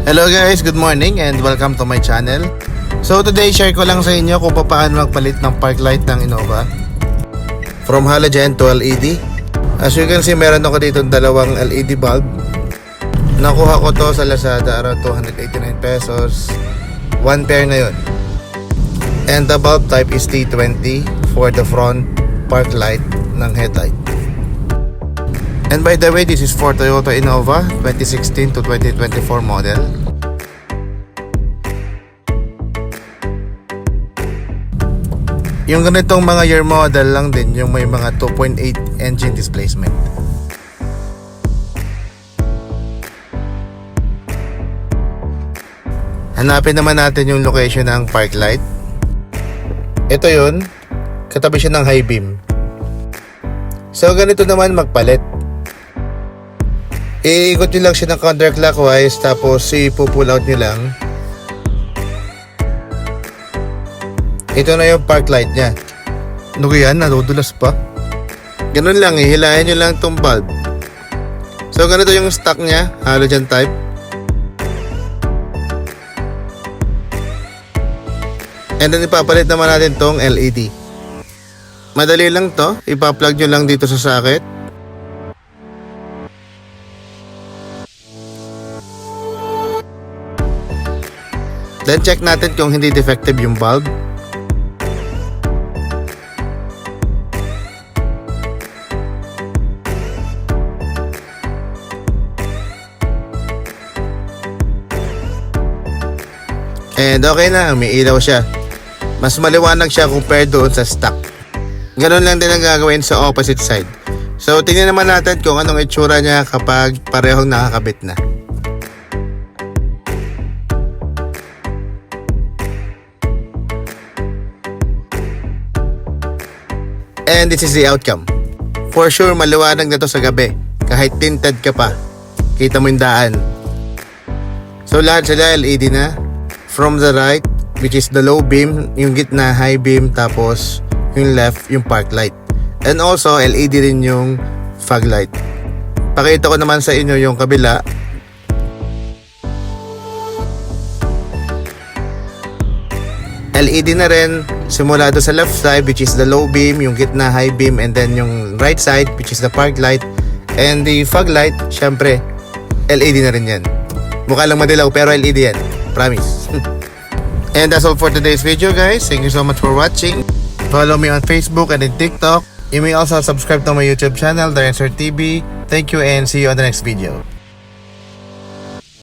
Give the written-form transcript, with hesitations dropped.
Hello guys, good morning and welcome to my channel. So today share ko lang sa inyo kung paano magpalit ng park light ng Innova from halogen to LED. As you can see, meron ako dito dalawang LED bulb. Nakuha ko to sa Lazada around 289 pesos. One pair na yun. And the bulb type is T20 for the front park light ng headlight. And by the way, this is for Toyota Innova 2016 to 2024 model. Yung ganitong mga year model lang din yung may mga 2.8 engine displacement. Hanapin naman natin yung location ng park light. Ito yun, katabi siya ng high beam. So ganito naman magpalit. Iikot nyo lang siya ng counterclockwise, tapos ipupull out nyo lang. Ito na yung park light nya. Ano yan? Nadudulas pa. Ganun lang, hihilahin nyo lang itong bulb. So ganito yung stock nya, halogen type. And then ipapalit naman natin tong LED. Madali lang to, ipa-plug nyo lang dito sa socket. Then check natin kung hindi defective yung bulb. And okay na, may ilaw siya. Mas maliwanag siya compared doon sa stock. Ganon lang din ang gagawin sa opposite side. So tingnan naman natin kung anong itsura niya kapag parehong nakakabit na. And this is the outcome. For sure, maliwanag na to sa gabi. Kahit tinted ka pa, kita mo yung daan. So lahat sila LED na. From the right, which is the low beam, yung gitna high beam, tapos yung left yung park light. And also LED rin yung fog light. Pakita ko naman sa inyo yung kabila. LED na rin simula do sa left side, which is the low beam, yung gitna high beam, and then yung right side, which is the park light. And the fog light, syempre LED na rin yan. Mukha lang madilaw pero LED yan, promise. And that's all for today's video, guys. Thank you so much for watching. Follow me on Facebook and in TikTok. You may also subscribe to my YouTube channel, The Answer TV. Thank you and see you on the next video.